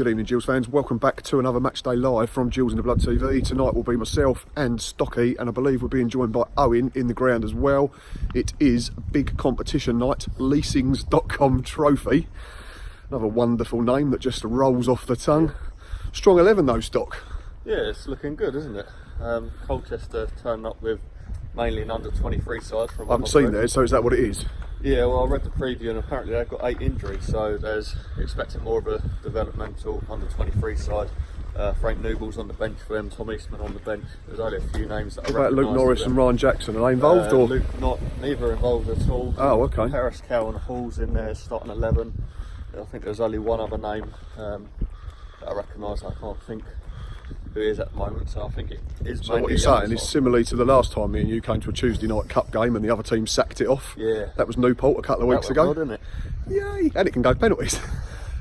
Good evening, Gills fans. Welcome back to another Matchday Live from Gills in the Blood TV. Tonight will be myself and Stocky, and I believe we're being joined by Owen in the ground as well. It is a big competition night, Leasings.com Trophy. Another wonderful name that just rolls off the tongue. Strong 11 though, Stock. Yeah, it's looking good, isn't it? Colchester turned up with mainly an under-23 side. From I haven't seen that, so is that what it is? Yeah, well, I read the preview and apparently they've got 8 injuries, so there's expecting more of a developmental under-23 side. Frank Nouble's on the bench for them, Tom Eastman on the bench. There's only a few names that What about Luke Norris and Ryan Jackson? Are they involved? Or Luke, neither involved at all. Oh, okay. Harris, Cow and Hall's in there starting 11. I think there's only one other name that I recognise. I can't think who it is at the moment, so I think it is. So what you're saying is similarly to the last time me and you came to a Tuesday night cup game and the other team sacked it off. Yeah. That was Newport a couple of weeks ago. Odd, isn't it? Yay! And it can go penalties.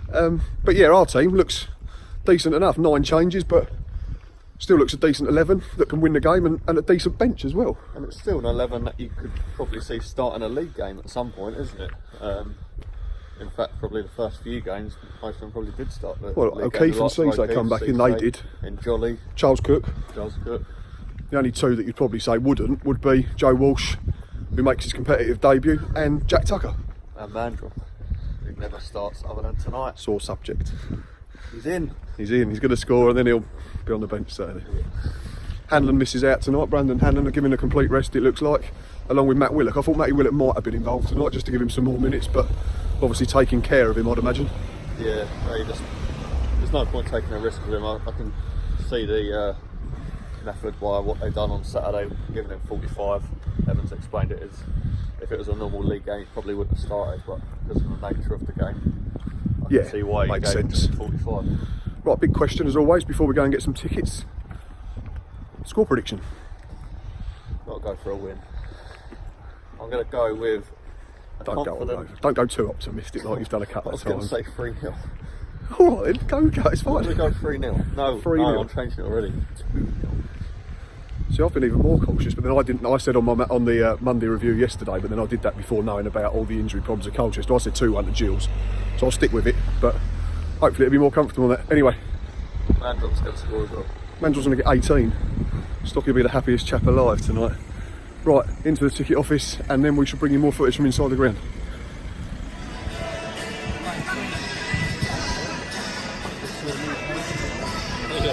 But yeah, our team looks decent enough. 9 changes, but still looks a decent 11 that can win the game and a decent bench as well. And it's still an 11 that you could probably see starting a league game at some point, isn't it? In fact, probably the first few games, most of them probably did start. Well, O'Keefe and Cisse come back in, they did. And Jolly. Charles Cook. The only two that you'd probably say wouldn't would be Joe Walsh, who makes his competitive debut, and Jack Tucker. And Mandrel, who never starts other than tonight. Sore subject. He's in. He's going to score and then he'll be on the bench Saturday. Hanlon misses out tonight. Brandon Hanlon are giving a complete rest, it looks like, along with Matt Willock. I thought Matty Willock might have been involved tonight just to give him some more minutes, but obviously taking care of him, I'd imagine. Yeah, there's no point taking a risk with him. I can see the method by what they've done on Saturday, giving him 45. Evans explained it as if it was a normal league game, he probably wouldn't have started, but because of the nature of the game, I can see why he makes gave sense. him 45. Right, big question as always before we go and get some tickets. Score prediction. Got to go for a win. I'm going to go with. Don't go too optimistic like you've done a couple of times. I was going to say 3-0. All right, then, go, it's fine. I'm going to go 3-0. No, 3-0. I'm changing it already. 2-0. See, I've been even more cautious, but then I said on the Monday review yesterday, but then I did that before knowing about all the injury problems at Colchester. I said 2-1 to Gills, so I'll stick with it, but hopefully it'll be more comfortable than that. Anyway. Mandrel's going to score as well. Mandrel's going to get 18. Stocky will be the happiest chap alive tonight. Right, into the ticket office, and then we should bring you more footage from inside the ground. And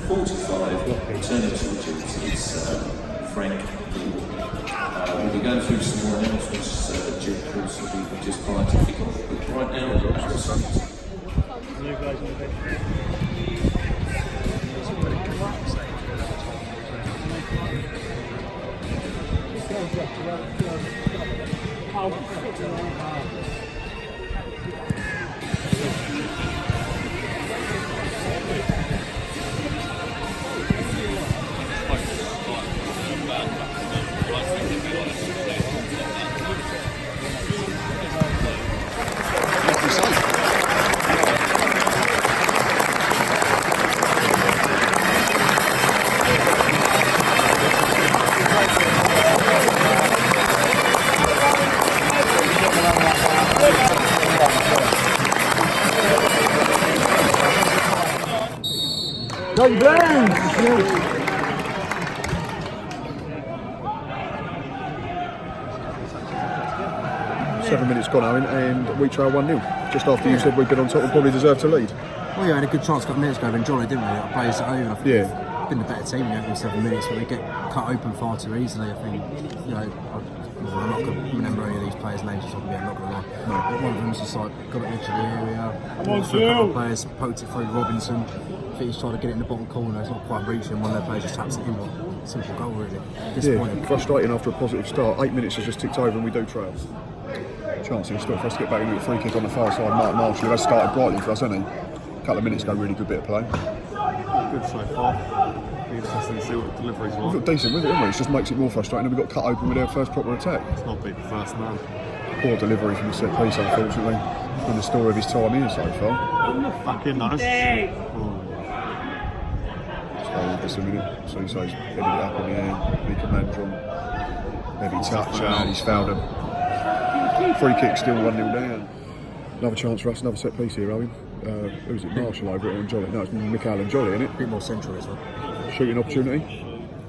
45, returning to it's Frank. We'll be going through some more announcements, Jim Cruz will be just prior to kick off. But right now, Go Blues! 7 minutes gone, Owen, and we trail 1-0. Just after you said we'd been on top and probably deserved to lead. Well, yeah, we had a good chance a couple of minutes ago, enjoyed it, didn't we? Our players at home, I think we've been the better team in every 7 minutes, but they get cut open far too easily. I think, you know, I'm not going to remember any of these players' names, I'm not going to lie. No. But one of them's just like got it into the area. A couple of players poked it through Robinson. I think he's trying to get it in the bottom corner, it's not quite reaching. One of their players just taps it in. Simple goal, really. Disappointing. Yeah, frustrating after a positive start. 8 minutes has just ticked over and we do trail. Chance still for us to get back into the free kick on the far side. Mark Marshall, who has started brightly for us, hasn't he? A couple of minutes ago, really good bit of play. Good so far. Be interesting to see what the deliveries were. We've got decent with it, haven't we? It just makes it more frustrating and we got cut open with our first proper attack. It's not beat the first man. Poor delivery from the set piece, unfortunately. In the story of his time here so far. Fucking nice. Just hold this a minute. So he's headed it up in the air. Mika Mandron Heavy touch, and he's fouled him. Free kick, still 1-0 down. Another chance for us, another set piece here, Owen. Who's it? Marshall over it on Jolly? No, it's Michael and Jolly, isn't it? A bit more central as well. Shooting opportunity.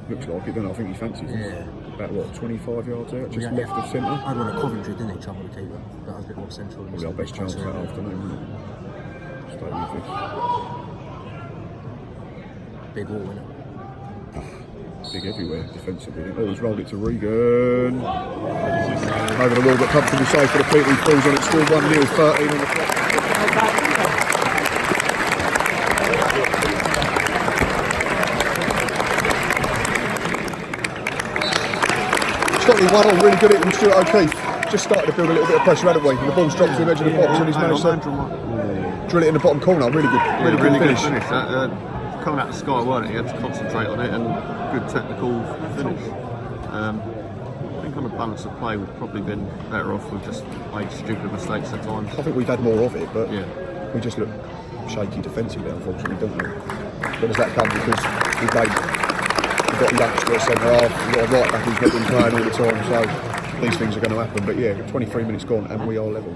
Looks like it, don't I think he fancies it. Yeah. About what, 25 yards out, just Yeah. left of centre. I had one at Coventry, didn't he? Trouble to keep it. That was a bit more central. Probably our best chance that afternoon, wasn't it? Stay with this. Big wall, isn't it? Big everywhere defensively. Oh, he's rolled it to Regan. Over the wall, but comfortably safe for the people. He falls on it, still 1-0, 13 on the clock. Stockley 1-0, really good at it from Stuart O'Keefe. Just started to build a little bit of pressure, hadn't we? And the ball's dropped to the edge of the box and he's managed to drill it in the bottom corner. Really good, really good finish. Coming out the sky, weren't it? He had to concentrate on it and good technical finish. I think on the balance of play, we've probably been better off. We've just made stupid mistakes at times. I think we've had more of it, but Yeah. we just look shaky defensively, unfortunately, don't we? Where does that come? Because we've got youngster at centre half, we've got a right back who's not been playing all the time, so these things are going to happen. But yeah, 23 minutes gone and we are level.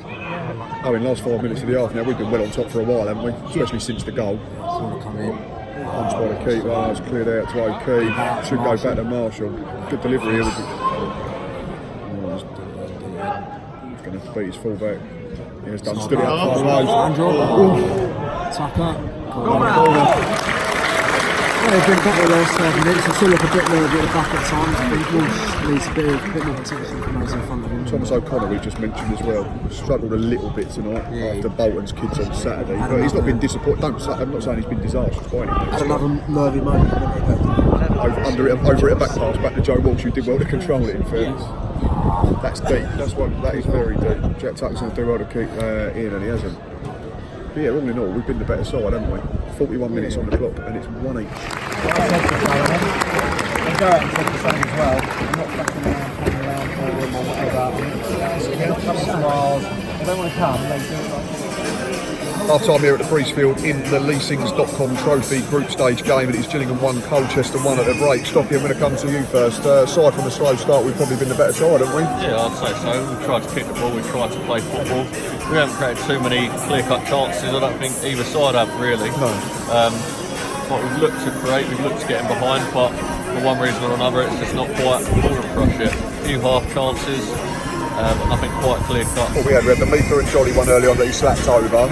Oh, in the last 5 minutes of the half now, we've been well on top for a while, haven't we? Especially since the goal. Sort of come in. Punch by the keeper, oh, it's cleared out to O'Keefe. Should go back to Marshall. Good delivery here. He's going to beat his full back. He has done, stood it up far low. Tucker. They've been better the last 5 minutes. I still look a bit nervy at the back at times. I think Wolves needs a bit more protection from those in front of him. Thomas O'Connor, we just mentioned as well, struggled a little bit tonight after Bolton's kids on Saturday. But he's not been disappointed. I'm not saying he's been disastrous by any Had means. another nervy moment. Over it a back pass back to Joe Walsh, who did well to control it in fairness. That's deep. That is very deep. Jack Tucker's going to do well to keep in, and he hasn't. But yeah, all in all, we've been the better side, haven't we? 41 minutes on the clock, and it's 1 each. They go out and take the same as well. They're not fucking around, hanging around for them or whatever. They're not coming to ours. They don't want to come. They do it like. Half time here at the Priestfield in the Leasings.com Trophy group stage game, and it's Gillingham 1, Colchester 1 at the break. Stocky, I'm going to come to you first. Aside from a slow start, we've probably been the better side, haven't we? Yeah, I'd say so. We tried to kick the ball, we tried to play football. We haven't created too many clear-cut chances. I don't think either side have really. No. What we've looked to create, we've looked to get in behind, but for one reason or another, it's just not quite fallen for us yet. A few half chances, but nothing quite clear-cut. What we had the Meeker and Jolly one early on that he slapped over.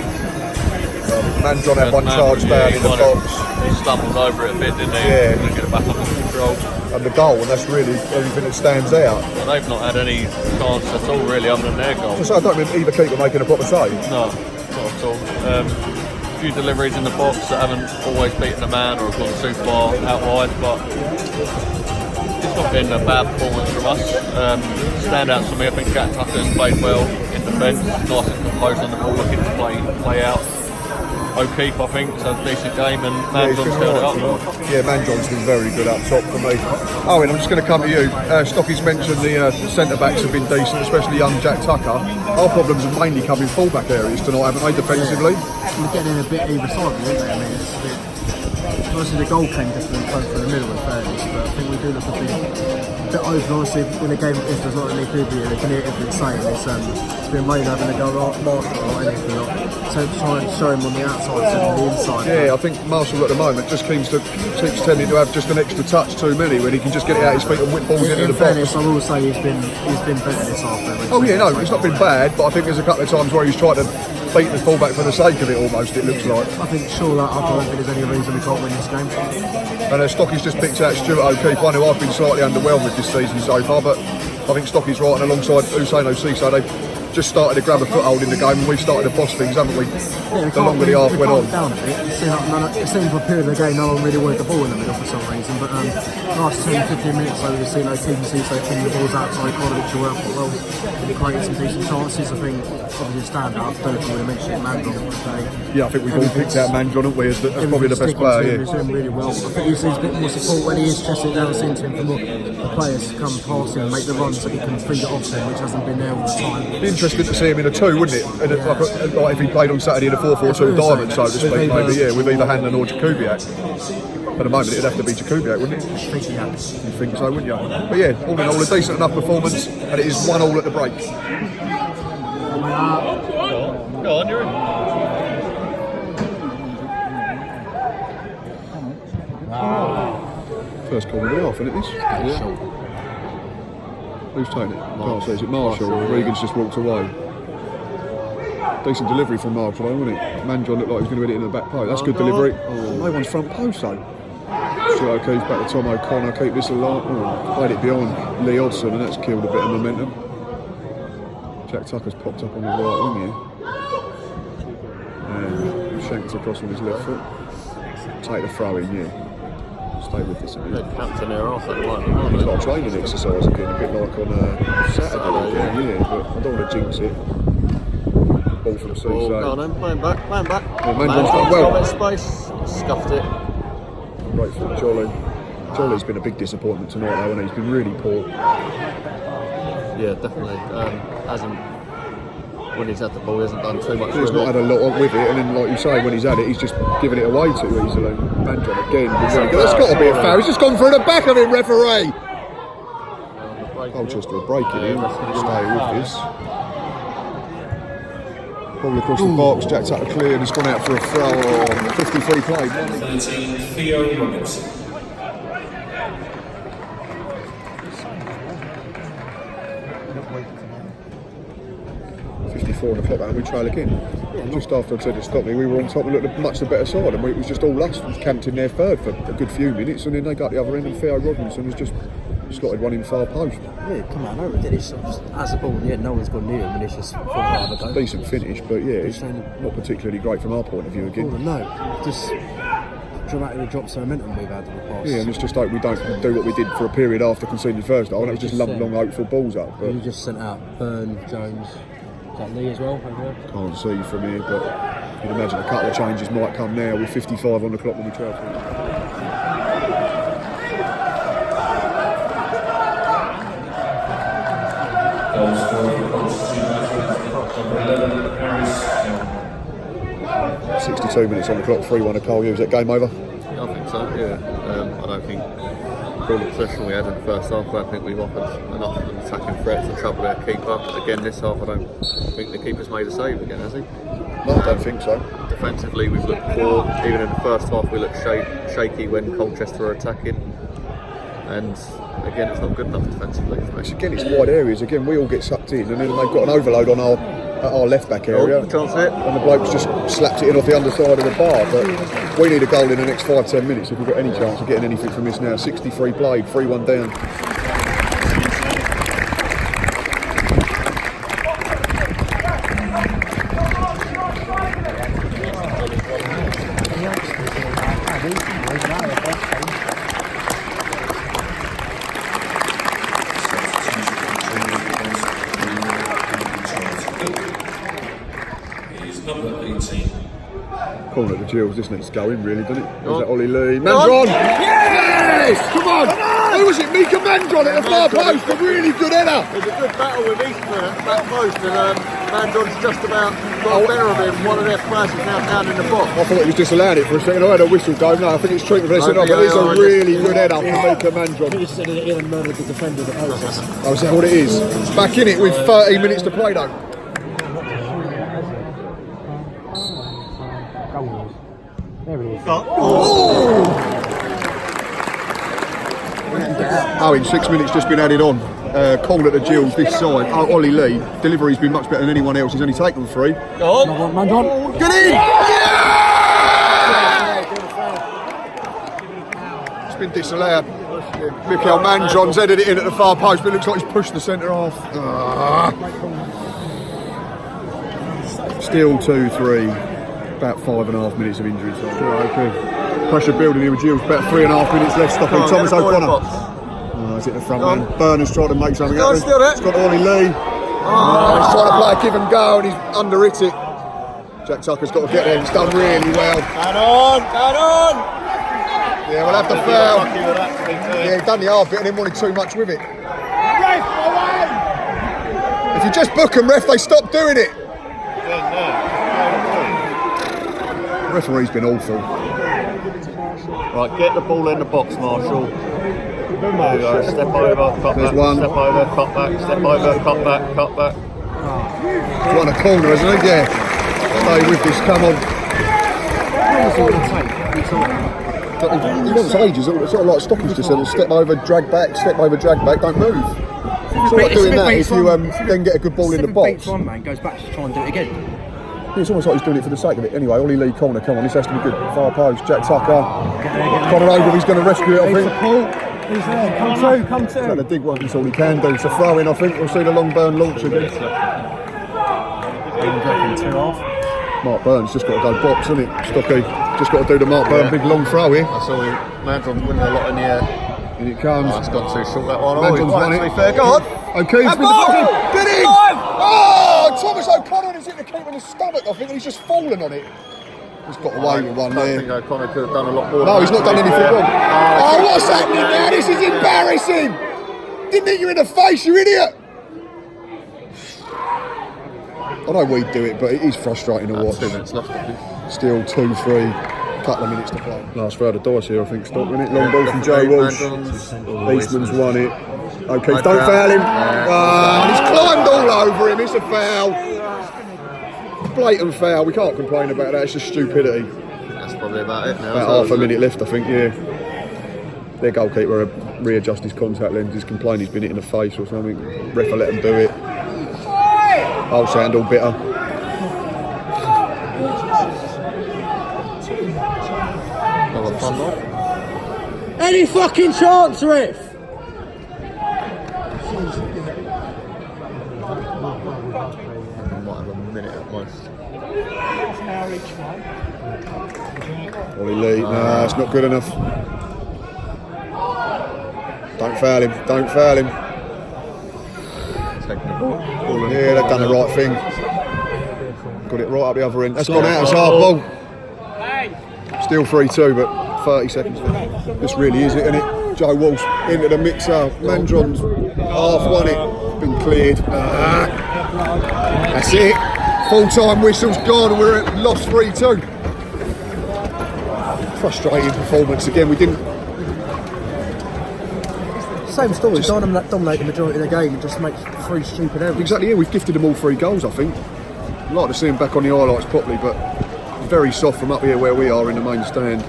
Manjon had one charge down in the box. He stumbled over it a bit, didn't he? Yeah. Couldn't get it back under control. And the goal, and that's really everything that stands out. And they've not had any chance at all, really, other than their goal. So I don't remember either keeper making a proper save. No, not at all. A few deliveries in the box that haven't always beaten the man or have gone too far out wide, but it's not been a bad performance from us. Standouts for me, I think Jack Tucker's played well in defence, nice and composed on the ball, looking to play out. O'Keefe, I think, it's a decent game, and Manjon's held it up. Yeah, Manjon's been very good up top for me. Owen, I'm just going to come to you. Stocky's mentioned the centre-backs have been decent, especially young Jack Tucker. Our problems have mainly come in full-back areas tonight, haven't they, defensively? We're getting in a bit either side, aren't they? I mean, it's a bit... Obviously the goal came just from close to the middle in fairness, but I think we do look a bit open. Honestly, in a game like this, there's not any people here, they can hear everything saying. It's been Wayne having a go at Marshall or anything like. So try and show him on the outside instead of the inside. Yeah, I think Marshall at the moment just keeps tending to have just an extra touch too many when he can just get it out his feet and whip balls into the fairness, box. I will say he's been better this afternoon. Oh yeah, no, it's not been bad, but I think there's a couple of times where he's tried to beat the fullback for the sake of it almost, it looks like. I think sure that I don't think there's any reason we can't win this game. And Stocky's just picked out Stuart O'Keefe, one who I've been slightly underwhelmed with this season so far, but I think Stocky's right, and alongside Usain Osei, they've just started to grab a foothold in the game, and we've started to boss things, haven't we? Yeah, the longer the half went on. Down a bit. It seemed for a period of the game no one really wanted the ball in the middle for some reason, but last 10-15 minutes over the scene, Keith and Cisse putting the balls outside, Kodovic worked well, created some decent chances. I think obviously stand out, don't know if we mentioned Manjon today. Yeah, I think we've all picked out Manjon, haven't we, as probably the best player. He's doing really well. I think he needs a bit more support when he is chested down into him for more the players to come past him and make the runs so he can feed it off him, which hasn't been there all the time. The interesting to see him in a 2, wouldn't it? And like if he played on Saturday in a 4-4-2 diamond, so to speak, maybe, yeah, with either Hanlon or Jakubiak. At the moment, it'd have to be Jakubiak, wouldn't it? You think so, wouldn't you? But yeah, all in all, a decent enough performance, and it is 1-1 at the break. Go on, you're in. First corner of the half, isn't it, this? Yeah. Who's taking it? Can't see. Is it Marshall? Regan's just walked away. Decent delivery from Marshall, though, wasn't it? Mandron looked like he was going to hit it in the back post. That's good delivery. No one's front post, though. Stuart O'Keefe back to Tom O'Connor. Keep this alive. Played it beyond Lee Hodson, and that's killed a bit of momentum. Jack Tucker's popped up on the right wing here. And shanked across with his left foot. Take the throw in, yeah. Stay with this a bit. Captain there off at the moment, aren't It's they? not a training exercise again, a bit like on Saturday again, yeah, but I don't want to jinx it. Ball from Cisse. Oh, go on then, playing back. Well, Mandron's done well. Got a bit of space, scuffed it. Great for Jolly. Jolly's been a big disappointment tonight, though, and he's been really poor. Yeah, definitely. When he's had the ball, he hasn't done too much He's with not it. had a lot with it, and then, like you say, when he's had it, he's just given it away too easily. Mandron again. That's got to be a foul. He's just gone through the back of him, referee. Colchester are breaking in. Stay with this. Ball across the box. Jack Tucker cleared and has gone out for a throw on 53 play. 13, Theo Robinson. 54 on the clock, and we trail again. Just after I said to stop me, we were on top and looked much the better side, and it was just all us camped in their third for a good few minutes, and then they got the other end, and Theo Robinson has just slotted one in far post. Yeah, come on, over it. It's as the ball in the end, no one's gone near him, and it's just for a go. Decent finish, but yeah, it's not particularly great from our point of view again. No, just dramatically drops the momentum we've had in the past. Yeah, and it's just like we don't do what we did for a period after conceding the first goal, and it was just lump long hopeful balls up. But you just sent out Byrne, Jones, is that Lee as well over there? can't see from here, but you'd imagine a couple of changes might come now with 55 on the clock when we trail through. Goal scorer for Colchester United, number 11, Harris Hill. 62 minutes on the clock, 3-1 to Cole Hughes. That game over? I think so, yeah. I don't think all the possession we had in the first half, I don't think we've offered enough of an attacking threat to trouble their keeper. Again, this half, I don't think the keeper's made a save again, has he? No, I don't think so. Defensively, we've looked poor. Even in the first half, we looked shaky when Colchester are attacking. And again, it's not good enough defensively. Again, it's wide areas. Again, we all get sucked in, and then they've got an overload on our left back area. Oh, chance hit. And the bloke's just slapped it in off the underside of the bar. But we need a goal in the next 5-10 minutes if we've got any chance of getting anything from this now. 63 played, 3-1 down. Is number 18. Corner to Gills, isn't it? It's going really, doesn't it? Is Go that on. Ollie Lee? Go on. Mandron! Yes! Come on! Who was it? Mika Mandron at the far post. A really good header. There's a good battle with Eastman at that post, and Mandron's just about got better of him. One of their players is now down in the box. I thought he was disallowed it for a second. I had a whistle go. No, I think it's treatment for this. No, but it's a really good header from Mika Mandron. He said he had murdered the defender of the post. Oh, is that what it is? Back in it with 13 minutes to play though. There it is. Oh, in 6 minutes just been added on. Call at the Gills this side. Oh, Ollie Lee. Delivery's been much better than anyone else. He's only taken 3. Go on. Mandron. Get in! It's been disallowed. Mikael Mandron's headed it in at the far post, but it looks like he's pushed the centre half. Still 2-3. About 5.5 minutes of injury time. Okay. Pressure building here with Gills. About 3.5 minutes left. Stopping Go on, Thomas get the ball in O'Connor. box. He's at the front Go on. man. Berners trying to make something Go on, happen. still there. It's got Ollie Lee. He's trying to play a give and go, and he's under it. Jack Tucker's got to get there. He's done really well. Going on! Yeah, we'll have to foul. Lucky with that, to be fair. Yeah, he's done the half bit and then wanted too much with it. If If you just book them, ref, they stop doing it. The referee's been awful. Right, get the ball in the box, Marshall. There you go. Step over, cut There's back. one. Step over, cut back. Step over, cut back, cut back. He's won a corner, hasn't he? Yeah. Stay with this, come on. He wants ages. It's sort of like Stocky's just said, step over, drag back, don't move. It's all like doing that if you then get a good ball in the box. One man goes back to try and do it again. It's almost like he's doing it for the sake of it. Anyway, Ollie Lee corner, come on, this has to be good. Far post, Jack Tucker. Conor Ogle, he's going to rescue it, I think. He's there. Come Trying to. to dig one, that's all he can do. It's a throw in, I think. We'll see the long burn launch again. Mark Burns just got to go box, hasn't it? Stocky just got to do the Mark Burn big long throw here. I saw Mandron's winning a lot in the air. In it comes. Oh, it's gone too short, that one. Mandron's Oh, won he's it. to be fair. Go on. Okay, he's been the get in! Oh, Thomas O'Connor is hit the keeper in the stomach, I think, and he's just fallen on it. He's got away with one I think there. O'Connor could have done a lot more. No, he's not done anything wrong. Oh, what's happening now? This is embarrassing! Didn't hit you in the face, you idiot! I know we do it, but it is frustrating to watch. 2 minutes left, I think. Still 2-3, couple of minutes to play. Last throw of the dice here, I think. Stop with it. Long ball from Joe Walsh. Eastman's won it. Okay, don't foul him. Ah, he's climbed all over him. It's a foul. Blatant foul. We can't complain about that. It's just stupidity. That's probably about it now. About half a minute left, I think. Yeah. Their goalkeeper readjust his contact lenses. Complained he's been hit in the face or something. Ref will let him do it. I'll sound all bitter. Another fun night. Any fucking chance, ref? Might have a minute at most. Ollie Lee, nah, it's not good enough. Don't foul him, don't foul him. Taking the ball. Yeah, they've done the right thing. Got it right up the other end. That's gone out, it's hard ball. Still 3-2, but 30 seconds left. This really is it, isn't it? Joe Walsh into the mixer. Mandron's half won it. Been cleared. That's it. Full-time whistle's gone and we're at lost 3-2. Frustrating performance again. We didn't. Same story. Dominate the majority of the game and just make 3 stupid errors. Exactly, yeah, we've gifted them all 3 goals, I think. I'd like to see them back on the highlights properly, but very soft from up here where we are in the main stand.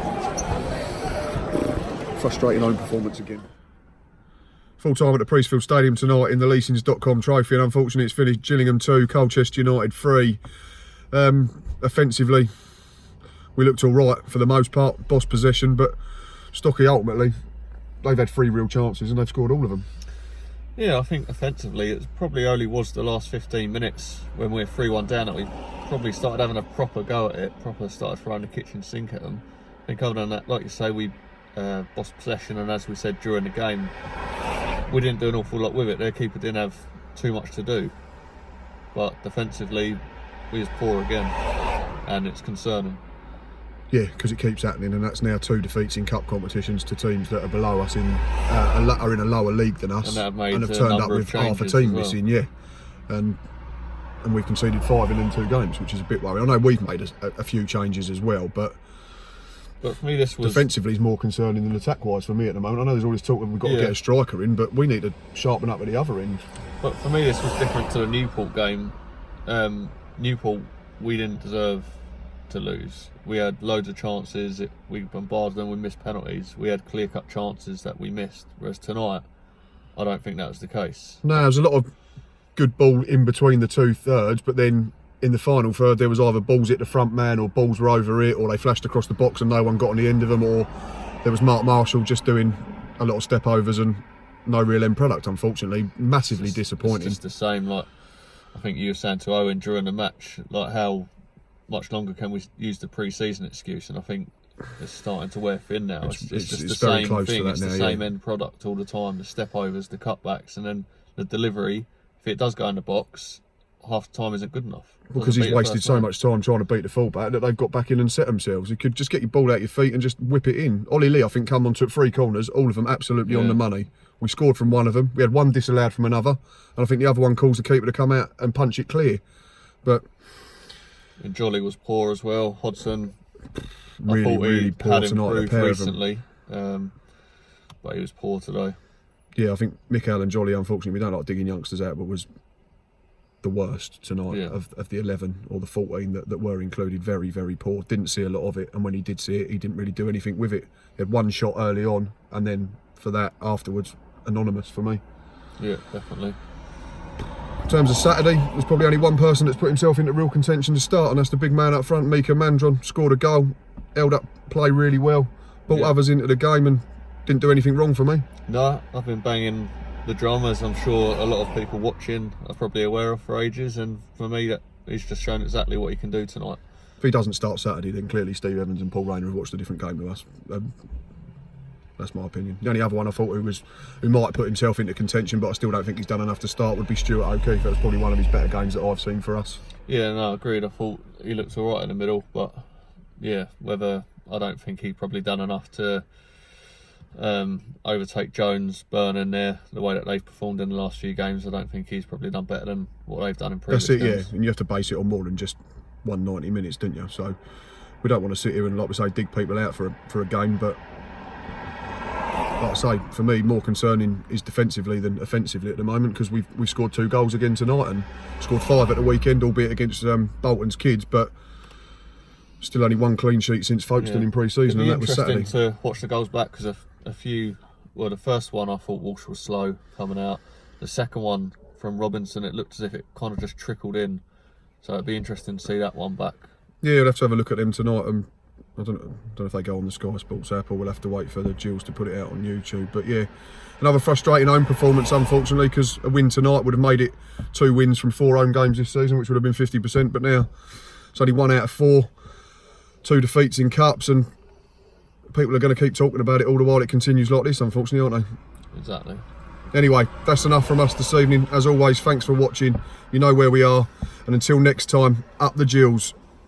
Frustrating home performance again. Full time at the Priestfield Stadium tonight in the Leasings.com trophy, and unfortunately it's finished Gillingham 2, Colchester United 3. Offensively, we looked all right for the most part, boss possession, but Stocky ultimately, they've had 3 real chances and they've scored all of them. Yeah, I think offensively it probably only was the last 15 minutes when we were 3-1 down that we probably started having a proper go at it, started throwing the kitchen sink at them. I think other than that, like you say, we lost possession, and as we said during the game, we didn't do an awful lot with it. Their keeper didn't have too much to do, but defensively we was poor again, and it's concerning. Yeah, because it keeps happening, and that's now 2 defeats in cup competitions to teams that are below us are in a lower league than us, And that have turned up with half a team missing. Yeah, and we've conceded 5 in them 2 games, which is a bit worrying. I know we've made a few changes as well, but for me this was defensively is more concerning than attack-wise for me at the moment. I know there's all this talk that we've got to get a striker in, but we need to sharpen up at the other end. But for me this was different to the Newport game. Newport, we didn't deserve to lose. We had loads of chances, we bombarded them, we missed penalties, we had clear-cut chances that we missed, whereas tonight I don't think that was the case. No, there was a lot of good ball in between the 2 thirds, but then in the final third there was either balls hit the front man or balls were over it, or they flashed across the box and no one got on the end of them, or there was Mark Marshall just doing a lot of step overs and no real end product, unfortunately. Massively disappointing. It's just the same, like I think you were saying to Owen during the match, like how much longer can we use the pre-season excuse, and I think it's starting to wear thin now. It's just the very same close to thing. that It's now, the yeah. same end product all the time. The step overs, the cutbacks, and then the delivery. If it does go in the box, half the time isn't good enough. Because he's wasted so much time trying to beat the fullback that they've got back in and set themselves. You could just get your ball out your feet and just whip it in. Ollie Lee, I think, come on, took 3 corners, all of them absolutely on the money. We scored from one of them. We had one disallowed from another, and I think the other one calls the keeper to come out and punch it clear. But And Jolly was poor as well. Hodson, really, I thought really he poor had tonight. The improved pair of them. recently, but he was poor today. Yeah, I think Mikael and Jolly, unfortunately, we don't like digging youngsters out, but was the worst tonight Yeah. of the 11 or the 14 that were included. Very, very poor. Didn't see a lot of it, and when he did see it, he didn't really do anything with it. He had one shot early on, and then for that afterwards, anonymous for me. Yeah, definitely. In terms of Saturday, there's probably only one person that's put himself into real contention to start, and that's the big man up front, Mika Mandron. Scored a goal, held up play really well, brought Yeah. others into the game, and didn't do anything wrong for me. No, I've been banging the drum, as I'm sure a lot of people watching are probably aware of for ages, and for me, that he's just shown exactly what he can do tonight. If he doesn't start Saturday, then clearly Steve Evans and Paul Rayner have watched a different game to us. That's my opinion. The only other one I thought who might put himself into contention, but I still don't think he's done enough to start, would be Stuart O'Keefe. That was probably one of his better games that I've seen for us. Yeah, no, agreed. I thought he looked all right in the middle, but yeah, I don't think he probably done enough to overtake Jones, Burnham there, the way that they've performed in the last few games. I don't think he's probably done better than what they've done in previous That's it, games. yeah. And you have to base it on more than just 190 minutes, don't you? So we don't want to sit here and, like we say, dig people out for a game, but like I say, for me, more concerning is defensively than offensively at the moment, because we've scored 2 goals again tonight and scored 5 at the weekend, albeit against Bolton's kids, but still only 1 clean sheet since Folkestone in pre-season, and that was Saturday. It'd be interesting to watch the goals back, because a few, well, the first one I thought Walsh was slow coming out. The second one from Robinson, it looked as if it kind of just trickled in. So it'd be interesting to see that one back. Yeah, we'll have to have a look at them tonight. I don't know if they go on the Sky Sports app, or we'll have to wait for the Gills to put it out on YouTube. But yeah, another frustrating home performance, unfortunately, because a win tonight would have made it 2 wins from 4 home games this season, which would have been 50%. But now it's only 1 out of 4, 2 defeats in cups, and people are going to keep talking about it all the while it continues like this, unfortunately, aren't they? Exactly. Anyway, that's enough from us this evening. As always, thanks for watching. You know where we are. And until next time, up the Gills.